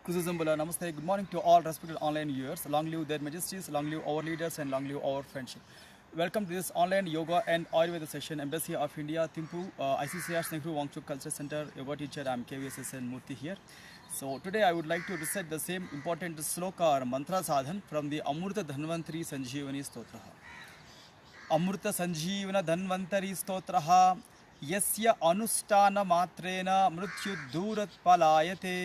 Kuzuzumbala, Namaste, good morning to all respected online viewers. Long live their majesties, long live our leaders, and long live our friendship. Welcome to this online yoga and Ayurveda session, Embassy of India, Thimphu, ICCR Nehru Wangchuk Culture Center, yoga teacher, I'm KVSSN Murthy here. So today I would like to recite the same important sloka or mantra sadhan from the Amurta Dhanvantari Sanjeevani Stotraha. अमृत संजीवन धन्वंतरी स्तोत्र यस्य अनुष्ठान मात्रेण मृत्यु दूर पलायते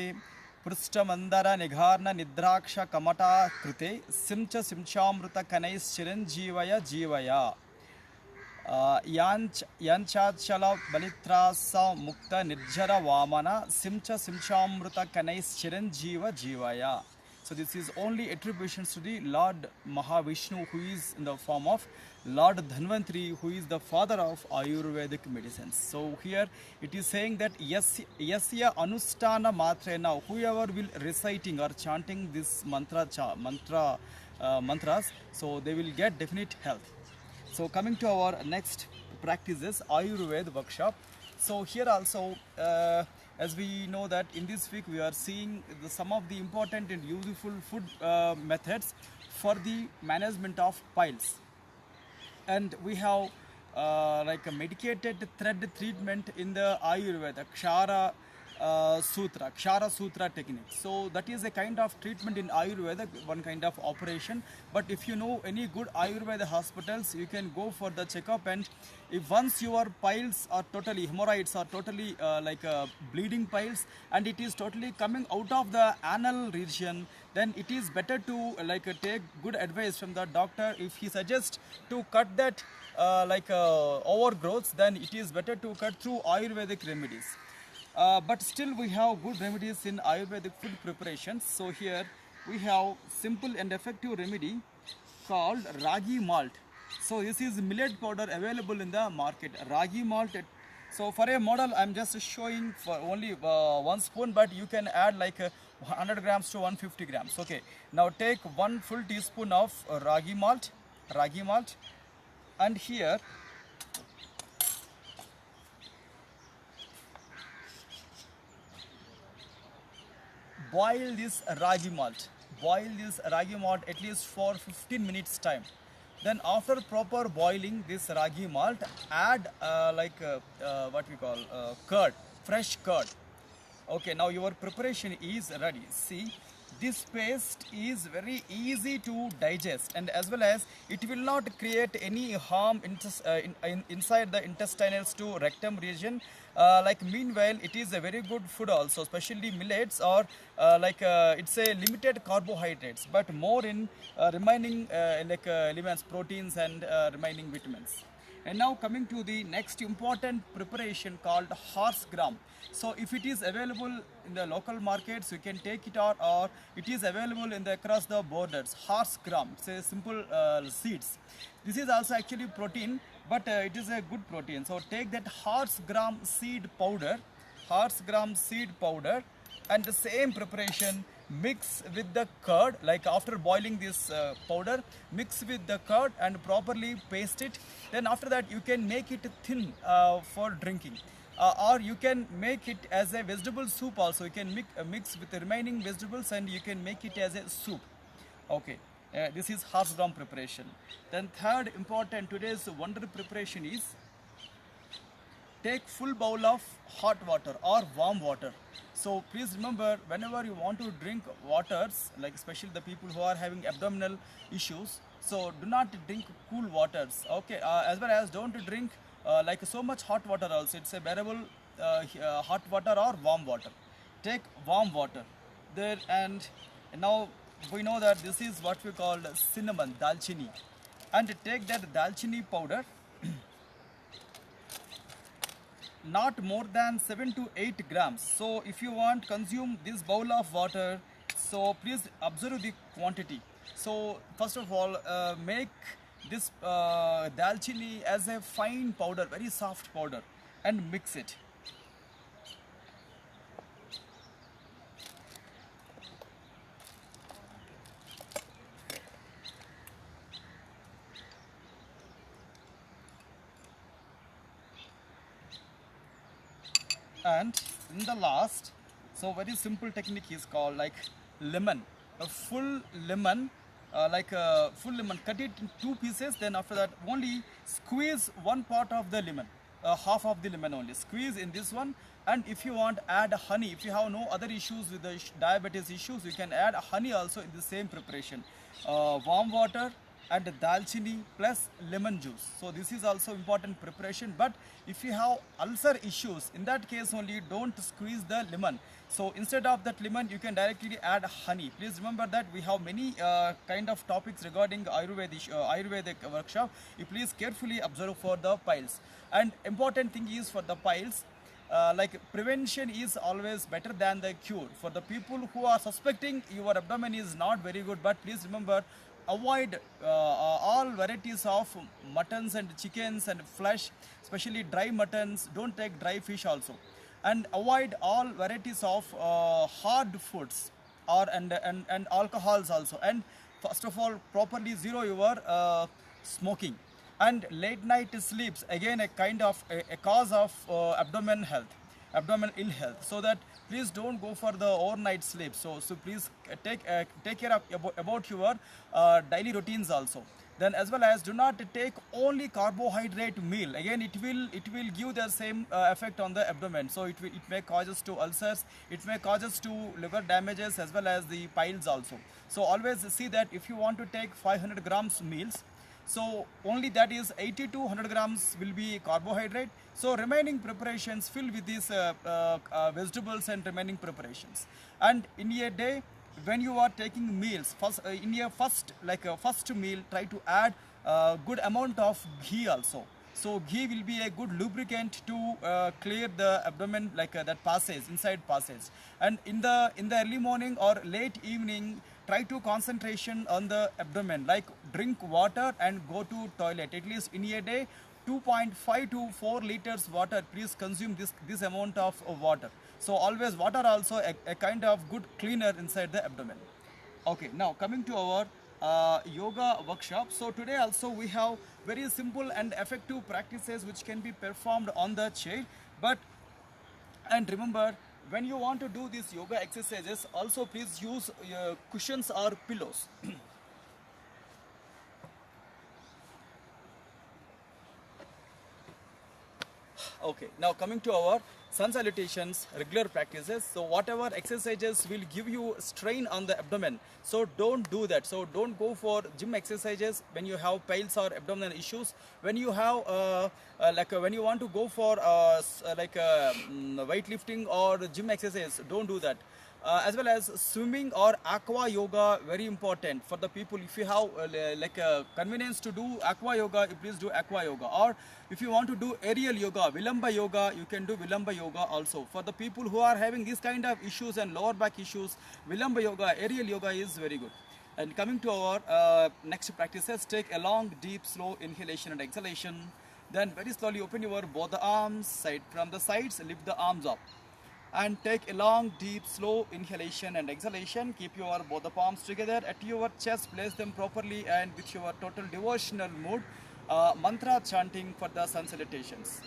पृष्ठमंदर निघार्न निद्राक्ष कमटा कृते सिंच सिंचामृत कनैश्चिरंजीवय जीवय यांचाचल बलित्रास मुक्त निर्जर Vaman सिंच सिंचामृत कनैश्चिरंजीव जीवय. So this is only attributions to the Lord Mahavishnu, who is in the form of Lord Dhanvantari, who is the father of Ayurvedic medicines. So here it is saying that yasya anusthana matrena, whoever will reciting or chanting this mantras, so they will get definite health. So coming to our next practices, Ayurveda workshop. So here also, as we know that in this week we are seeing some of the important and useful food methods for the management of piles. And we have like a medicated thread treatment in the Ayurveda, Kshara Sutra technique. So that is a kind of treatment in Ayurveda, one kind of operation. But if you know any good Ayurveda hospitals, you can go for the checkup, and if once your piles are totally, hemorrhoids are totally bleeding piles, and it is totally coming out of the anal region, then it is better to take good advice from the doctor. If he suggests to cut that overgrowths, then it is better to cut through Ayurvedic remedies. But still we have good remedies in Ayurvedic food preparations. So here we have simple and effective remedy called ragi malt. So this is millet powder available in the market, ragi malt. So for a model I'm just showing for only 1 spoon, but you can add like 100 grams to 150 grams. Okay, now take 1 full teaspoon of ragi malt, and here boil this ragi malt at least for 15 minutes time. Then after proper boiling this ragi malt, add what we call curd, fresh curd. Okay, now your preparation is ready. See, this paste is very easy to digest, and as well as it will not create any harm inside the intestinals to rectum region. Meanwhile, it is a very good food also, especially millets, or it's a limited carbohydrates, but more in remaining elements, proteins, and remaining vitamins. And now coming to the next important preparation called horse gram. So if it is available in the local markets, you can take it, or it is available in the across the borders. Horse gram, it's a simple seeds. This is also actually protein, but it is a good protein. So take that horse gram seed powder, and the same preparation, mix with the curd, like after boiling this powder, mix with the curd and properly paste it. Then after that you can make it thin for drinking, or you can make it as a vegetable soup also. You can mix with the remaining vegetables and you can make it as a soup. Okay, this is horse gram preparation. Then third important today's wonder preparation is, take full bowl of hot water or warm water. So please remember, whenever you want to drink waters, like especially the people who are having abdominal issues, so do not drink cool waters. Okay, as well as don't drink like so much hot water also. It's a bearable hot water or warm water. Take warm water there, and now we know that this is what we call cinnamon, dalchini, and take that dalchini powder, not more than 7 to 8 grams. So if you want consume this bowl of water, so please observe the quantity. So first of all, make this dalchini as a fine powder, very soft powder, and mix it. And in the last, So very simple technique is called like lemon, a full lemon, like a full lemon, cut it in two pieces. Then after that, only squeeze one part of the lemon, half of the lemon only. Squeeze in this one, and if you want, add honey. If you have no other issues with the diabetes issues, you can add honey also in the same preparation. Warm water and dalchini plus lemon juice. So this is also important preparation. But if you have ulcer issues, in that case only don't squeeze the lemon. So instead of that lemon, you can directly add honey. Please remember that we have many kind of topics regarding Ayurvedic workshop. You please carefully observe for the piles. And important thing is for the piles, like prevention is always better than the cure. For the people who are suspecting your abdomen is not very good, but please remember, avoid all varieties of muttons and chickens and flesh, especially dry muttons. Don't take dry fish also, and avoid all varieties of hard foods or and alcohols also. And first of all, properly zero your smoking. And late night sleeps, again a kind of a cause of abdomen ill health. So that please don't go for the overnight sleep. So please take care of about your daily routines also. Then as well as do not take only carbohydrate meal. Again it will give the same effect on the abdomen. So it may causes to ulcers, it may causes to liver damages as well as the piles also. So always see that if you want to take 500 grams meals, so only that is 80 to 100 grams will be carbohydrate. So remaining preparations fill with these vegetables and remaining preparations. And in a day, when you are taking meals, in your first meal, try to add good amount of ghee also. So ghee will be a good lubricant to clear the abdomen, like that passage, inside passage. And in the early morning or late evening, try to concentration on the abdomen, like drink water and go to toilet. At least in a day, 2.5 to 4 liters water. Please consume this amount of water. So always water also a kind of good cleaner inside the abdomen. Okay, now coming to our yoga workshop. So today also we have very simple and effective practices which can be performed on the chair. And remember, when you want to do these yoga exercises, also please use cushions or pillows. Okay, now coming to our sun salutations, regular practices. So whatever exercises will give you strain on the abdomen, so don't do that. So don't go for gym exercises when you have piles or abdominal issues. When you have when you want to go for weightlifting or gym exercise, don't do that. As well as swimming or aqua yoga, very important for the people. If you have convenience to do aqua yoga, please do aqua yoga. Or if you want to do aerial yoga, Vilamba yoga, you can do Vilamba yoga also. For the people who are having this kind of issues and lower back issues, Vilamba yoga, aerial yoga is very good. And coming to our next practices, take a long, deep, slow inhalation and exhalation. Then very slowly open your both the arms, from the sides, lift the arms up. And take a long, deep, slow inhalation and exhalation. Keep your both the palms together at your chest, place them properly, and with your total devotional mood, mantra chanting for the sun salutations.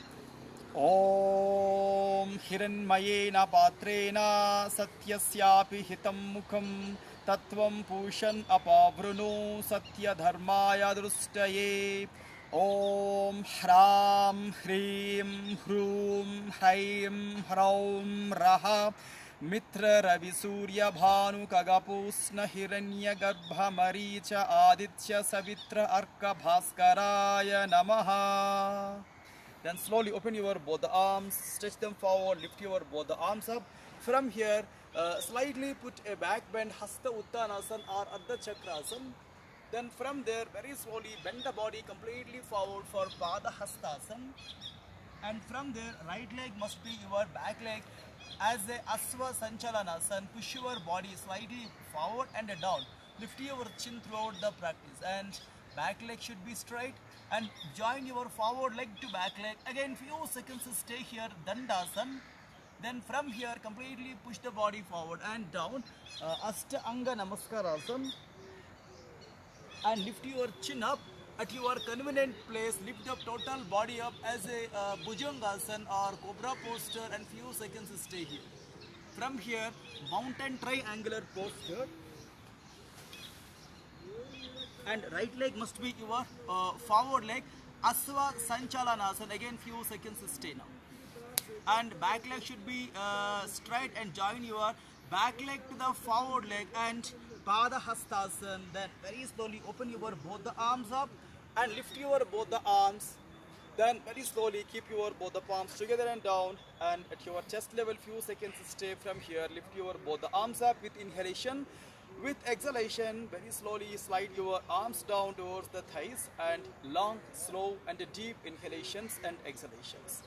Om Hiranmayena Patrena Satyasyapi Hitam Mukham Tattvam Pushan Apavrunu Satya Dharmaya Drustaye. Om Hram Hrim Hrum Hraim Hraum Raha Mitra Ravi Surya Bhanu Kagapusna Hiranya Garbha Maricha Aditya Savitra Arka Bhaskaraya Namaha. Then slowly open your both the arms, stretch them forward, lift your both the arms up. From here, slightly put a back bend, Hasta Uttanasana or Ardha Chakrasana. Then from there, very slowly bend the body completely forward for Pada Hastasana. And from there, right leg must be your back leg as a Asva Sanchalanasana. Push your body slightly forward and down. Lift your chin throughout the practice. And back leg should be straight. And join your forward leg to back leg. Again, few seconds stay here, Dandasana. Then from here, completely push the body forward and down. Ashtanga Namaskarasana. And lift your chin up at your convenient place. Lift up total body up as a Bhujangasana or Cobra posture, and few seconds stay here. from here mountain triangular posture, and right leg must be your forward leg, Asva Sanchalanasana, again few seconds stay now. And back leg should be straight and join your back leg to the forward leg and Pada Hastasana. Then very slowly open your both the arms up and lift your both the arms. Then very slowly keep your both the palms together and down, and at your chest level few seconds stay from here. Lift your both the arms up with inhalation. With exhalation, very slowly slide your arms down towards the thighs, and long, slow and deep inhalations and exhalations.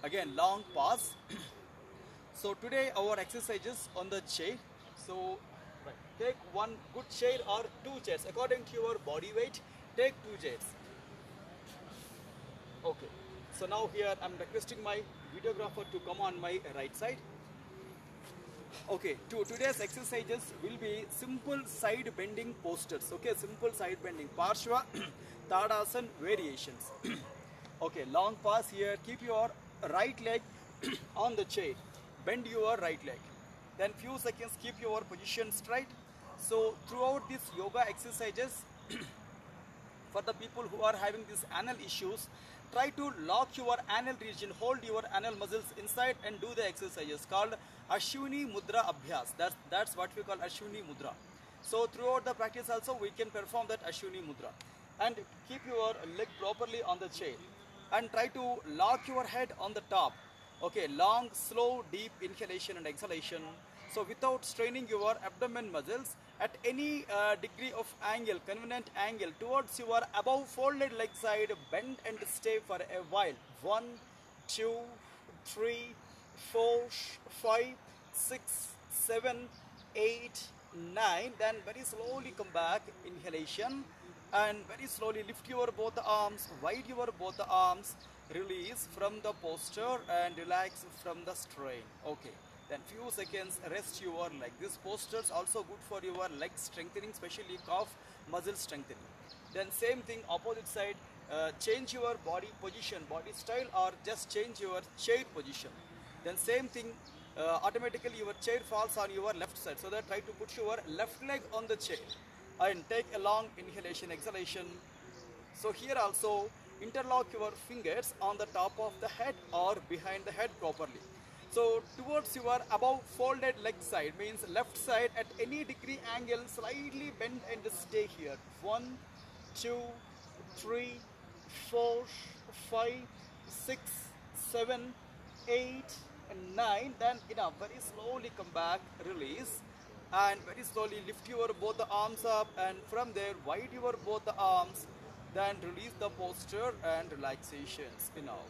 Again, long pause. So today our exercises on the chair. So take one good chair or two chairs according to your body weight. Take two chairs. Okay. So now here I'm requesting my videographer to come on my right side. Okay, today's exercises will be simple side bending postures. Okay, simple side bending. Parshva Tadasana variations. Okay, long pause here. Keep your right leg on the chair. Bend your right leg. Then few seconds keep your position straight. So throughout these yoga exercises, for the people who are having these anal issues, try to lock your anal region, hold your anal muscles inside and do the exercises called Ashwini Mudra Abhyas. That's what we call Ashwini Mudra. So throughout the practice also we can perform that Ashwini Mudra. And keep your leg properly on the chair. And try to lock your head on the top. Okay, long, slow, deep inhalation and exhalation. So without straining your abdomen muscles, at any degree of angle, convenient angle towards your above folded leg side, bend and stay for a while. 1, 2, 3, 4, 5, 6, 7, 8, 9. Then very slowly come back, inhalation, and very slowly lift your both arms, wide your both arms, release from the posture and relax from the strain. Okay. Then few seconds rest your leg. This posture is also good for your leg strengthening, especially calf muscle strengthening. Then same thing opposite side, change your body position, body style, or just change your chair position. Then same thing, automatically your chair falls on your left side. So that try to put your left leg on the chair and take a long inhalation, exhalation. So here also interlock your fingers on the top of the head or behind the head properly. So towards your above folded leg side, means left side, at any degree angle, slightly bend and stay here. 1, 2, 3, 4, 5, 6, 7, 8, and 9. Then enough. Very slowly come back, release, and very slowly lift your both the arms up, and from there wide your both the arms. Then release the posture and relaxations. Enough.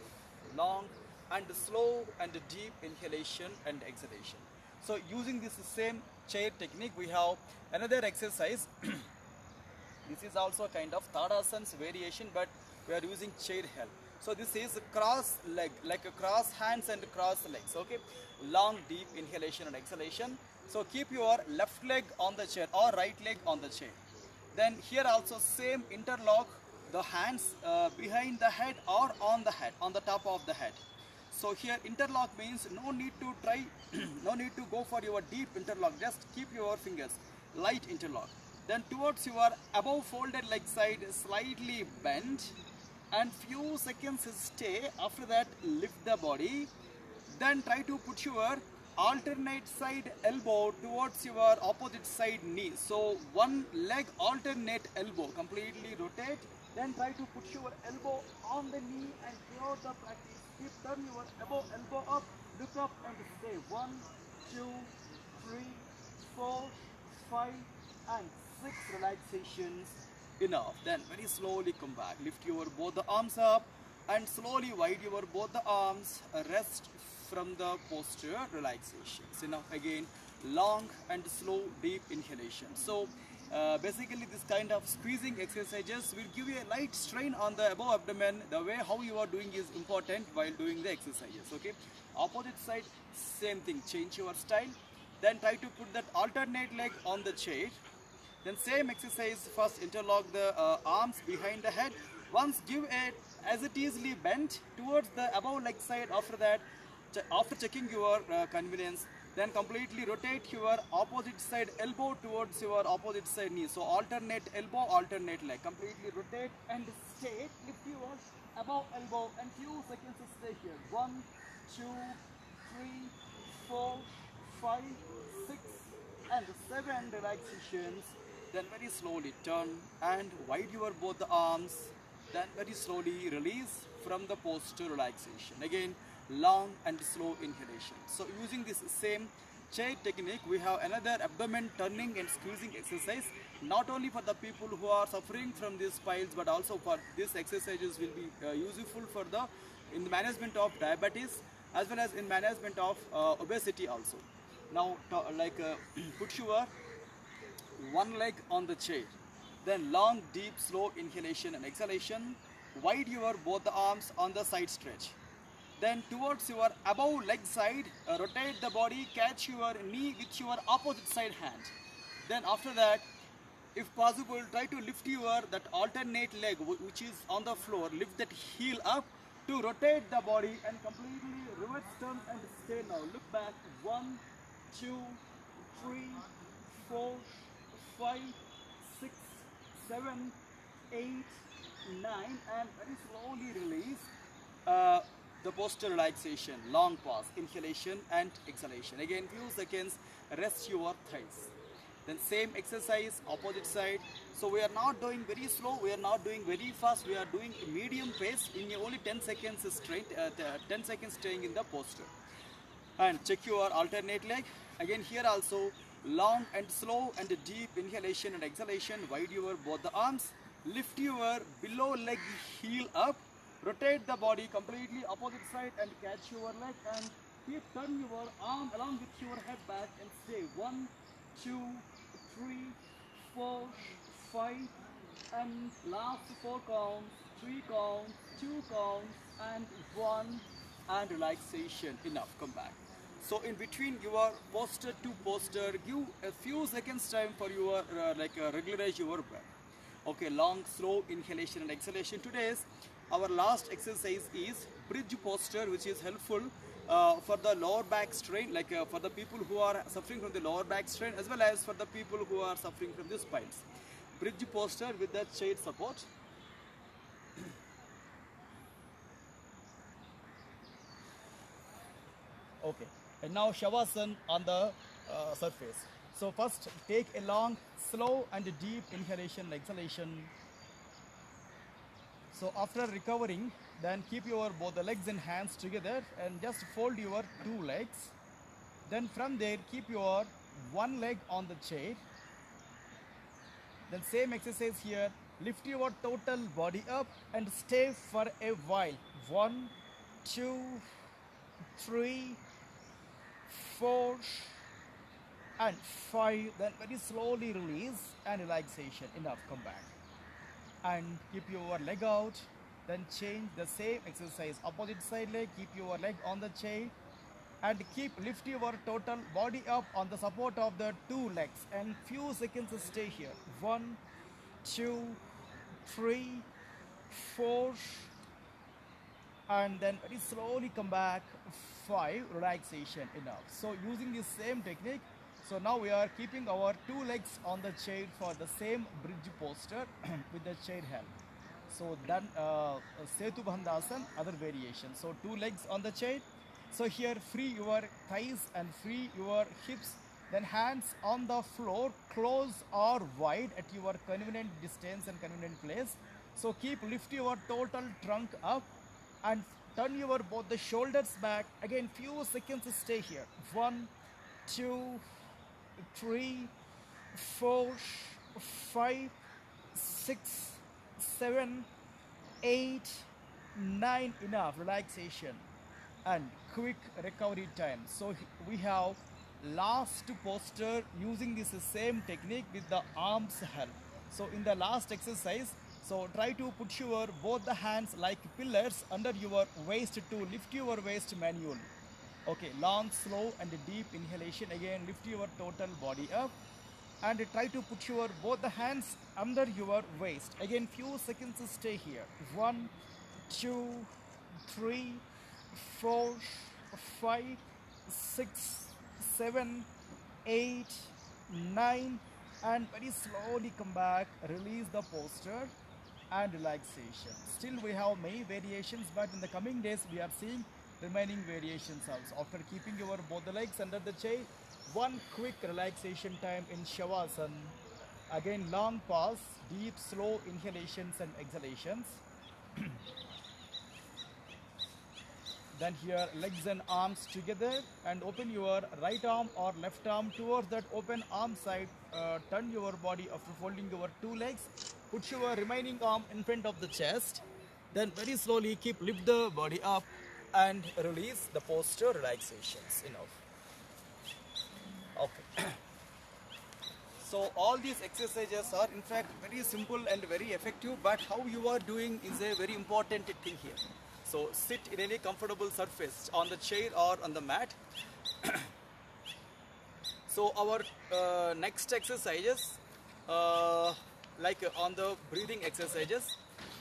Long and slow and deep inhalation and exhalation. So using this same chair technique, we have another exercise. This is also a kind of Tadasana variation, but we are using chair help. So this is cross leg, like a cross hands and cross legs. Okay, long deep inhalation and exhalation. So keep your left leg on the chair or right leg on the chair. Then here also same, interlock the hands behind the head or on the head, on the top of the head. So here interlock means no need to try, no need to go for your deep interlock, just keep your fingers light interlock. Then towards your above folded leg side, slightly bend and few seconds stay. After that lift the body. Then try to put your alternate side elbow towards your opposite side knee. So one leg alternate elbow, completely rotate. Then try to put your elbow on the knee, and throughout the practice keep turn your elbow up, look up and stay. 1, 2, 3, 4, 5 and 6 relaxations. Enough. Then very slowly come back, lift your both the arms up and slowly wide your both the arms, rest from the posture, relaxations. Enough. Again, long and slow deep inhalation. So basically this kind of squeezing exercises will give you a light strain on the above abdomen. The way how you are doing is important while doing the exercises. Okay, opposite side same thing, change your style. Then try to put that alternate leg on the chair. Then same exercise, first interlock the arms behind the head. Once give a as it easily bent towards the above leg side. After that, after checking your convenience, Then completely rotate your opposite side elbow towards your opposite side knee. So alternate elbow, alternate leg. Completely rotate and stay. Lift your above elbow and few seconds stay here. 1, 2, 3, 4, 5, 6, and 7 relaxations. Then very slowly turn and wide your both the arms. Then very slowly release from the posture relaxation. Again, long and slow inhalation. So using this same chair technique, we have another abdomen turning and squeezing exercise, not only for the people who are suffering from these piles, but also for these exercises will be useful for the in the management of diabetes as well as in management of obesity also. Now put your one leg on the chair, then long deep slow inhalation and exhalation. Wide your both the arms on the side stretch. Then towards your above leg side, rotate the body, catch your knee with your opposite side hand. Then after that, if possible, try to lift your that alternate leg which is on the floor, lift that heel up to rotate the body and completely reverse turn and stay now. Look back. 1, 2, 3, 4, 5, 6, 7, 8, 9, and very slowly release. The posture relaxation, long pause, inhalation and exhalation. Again, few seconds, rest your thighs. Then same exercise, opposite side. So we are not doing very slow, we are not doing very fast, we are doing medium pace in only 10 seconds straight, 10 seconds staying in the posture. And check your alternate leg. Again here also, long and slow and deep inhalation and exhalation. Wide your both the arms. Lift your below leg heel up. Rotate the body completely opposite side and catch your leg and keep turn your arm along with your head back and stay. 1, 2, 3, 4, 5, and last 4 counts, 3 counts, 2 counts, and 1, and relaxation. Enough. Come back. So in between your posture to posture, give a few seconds time for your regularize your breath. Okay, long slow inhalation and exhalation. Today's our last exercise is bridge posture, which is helpful for the lower back strain, for the people who are suffering from the lower back strain as well as for the people who are suffering from the spines. Bridge posture with the chair support. Okay, and now Shavasana on the surface. So first take a long, slow and deep inhalation and exhalation. So after recovering, then keep your both the legs and hands together and just fold your 2 legs. Then from there, keep your one leg on the chair. Then same exercise here. Lift your total body up and stay for a while. 1, 2, 3, 4, and 5. Then very slowly release and relaxation. Enough. Come back. And keep your leg out, then change the same exercise, opposite side leg, keep your leg on the chair and lift your total body up on the support of the 2 legs and few seconds stay here. 1, 2, 3, 4, and then very slowly come back. 5, relaxation. Enough. So using this same technique, so now we are keeping our 2 legs on the chair for the same bridge posture with the chair help. So then Setu Bandhasan, other variation. So 2 legs on the chair. So here free your thighs and free your hips. Then hands on the floor, close or wide at your convenient distance and convenient place. So lift your total trunk up and turn your both the shoulders back. Again few seconds stay here. 1, 2, 3, 4, 5, 6, 7, 8, 9. Enough. Relaxation and quick recovery time. So we have last posture using this same technique with the arms help. So in the last exercise, so try to put your both the hands like pillars under your waist to lift your waist manually. Okay, long, slow and deep inhalation. Again, lift your total body up and try to put your both the hands under your waist. Again, few seconds stay here. 1, 2, 3, 4, 5, 6, 7, 8, 9, and very slowly come back, release the posture and relaxation. Still we have many variations, but in the coming days we are seeing remaining variations also. After keeping your both the legs under the chair, one quick relaxation time in Shavasana. Again long pause, deep slow inhalations and exhalations. Then here legs and arms together, and open your right arm or left arm towards that open arm side. Turn your body after folding your two legs. Put your remaining arm in front of the chest. Then very slowly lift the body up and release the posture relaxations. Enough. Okay. So all these exercises are in fact very simple and very effective, but how you are doing is a very important thing here. So sit in any comfortable surface on the chair or on the mat. So our next exercises, on the breathing exercises.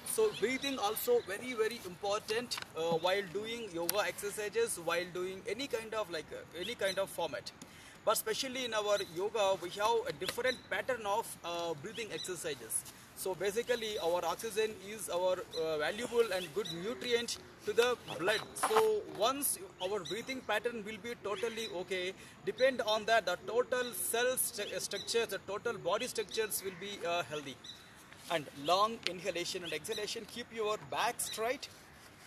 So breathing also very important while doing yoga exercises, while doing any kind of format. But especially in our yoga, we have a different pattern of breathing exercises. So basically our oxygen is our valuable and good nutrient to the blood. So once our breathing pattern will be totally okay, depend on that the total cell structures, the total body structures will be healthy. And long inhalation and exhalation, keep your back straight.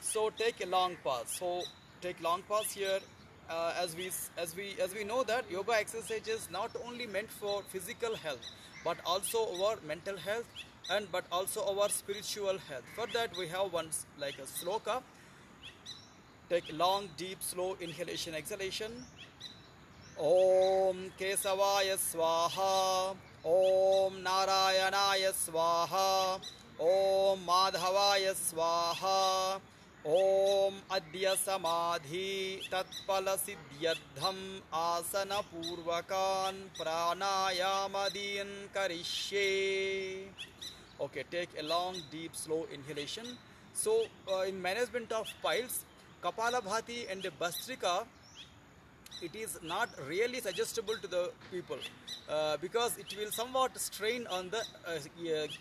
So take a long pause. So take long pause here. As we know that yoga exercise is not only meant for physical health, but also our mental health, and but also our spiritual health. For that we have one like a sloka. Take long, deep, slow inhalation, exhalation. Om Kesavaya Swaha. Om Narayanaya Swaha. Om Madhavaya Swaha. Om Adya Samadhi Tatpala Siddhyadham Asana Purvakan Pranayamadin Karishye. Okay, take a long, deep, slow inhalation. So, in management of piles, Kapalabhati and Bhastrika, it is not really suggestible to the people because it will somewhat strain on the,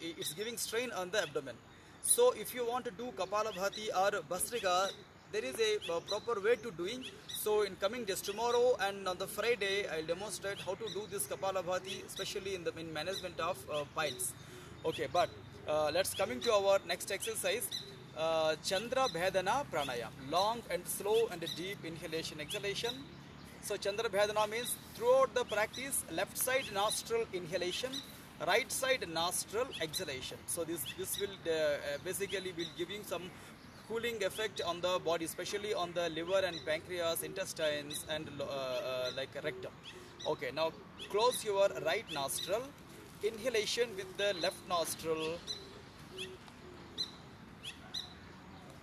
it's giving strain on the abdomen. So if you want to do Kapalabhati or Bhastrika, there is a proper way to doing. So in coming days, tomorrow and on the Friday, I'll demonstrate how to do this Kapalabhati, especially in management of piles. Okay, but let's coming to our next exercise. Chandra Bhedana Pranayam, long and slow and deep inhalation, exhalation. So Chandra Bhedana means throughout the practice, left side nostril inhalation, right side nostril exhalation. So this will basically will giving some cooling effect on the body, especially on the liver and pancreas, intestines, and like rectum. Okay, now close your right nostril, inhalation with the left nostril,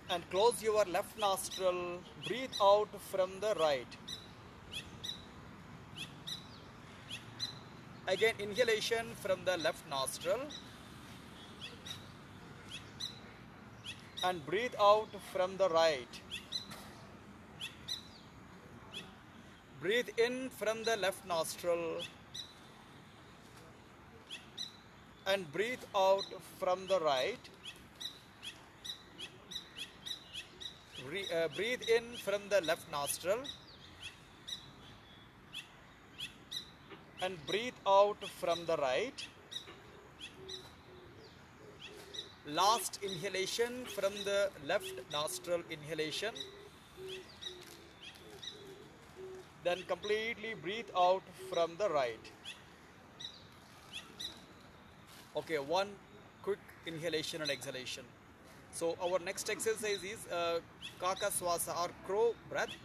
and close your left nostril, breathe out from the right. Again inhalation from the left nostril and breathe out from the right. Breathe in from the left nostril and breathe out from the right. Breathe in from the left nostril and breathe out from the right. Last inhalation from the left nostril inhalation. Then completely breathe out from the right. Okay, one quick inhalation and exhalation. So our next exercise is Kakaswasa or crow breath.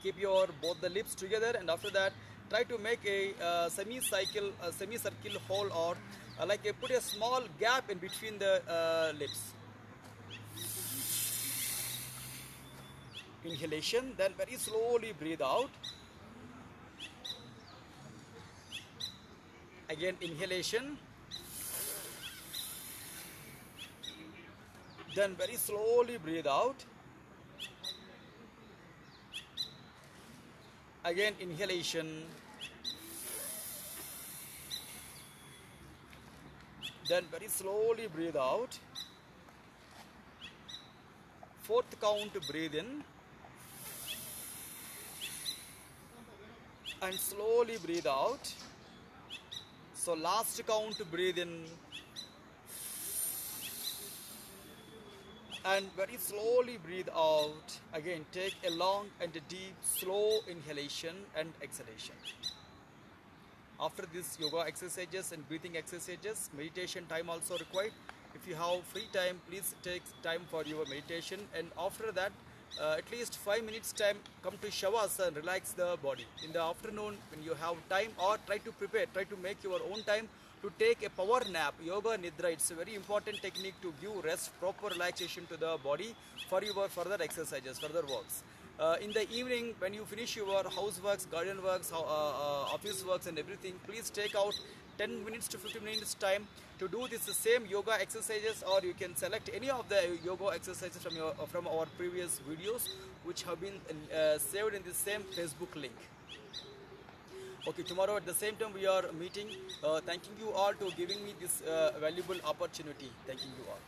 Keep your both the lips together, and after that try to make a semicircle hole, or put a small gap in between the lips. Inhalation, then very slowly breathe out. Again inhalation, then very slowly breathe out. Again inhalation, then very slowly breathe out. Fourth count, breathe in and slowly breathe out. So last count, breathe in and very slowly breathe out. Again take a long and a deep slow inhalation and exhalation. After this yoga exercises and breathing exercises, meditation time also required. If you have free time, please take time for your meditation, and after that at least 5 minutes time, come to shavasana and relax the body. In the afternoon when you have time, or try to make your own time to take a power nap, yoga nidra. It's a very important technique to give rest, proper relaxation to the body for your further exercises, further works. In the evening when you finish your houseworks, garden works, office works and everything, please take out 10 minutes to 15 minutes time to do this same yoga exercises, or you can select any of the yoga exercises from our previous videos which have been saved in the same Facebook link. Okay, tomorrow at the same time we are meeting. Thanking you all to giving me this valuable opportunity. Thanking you all.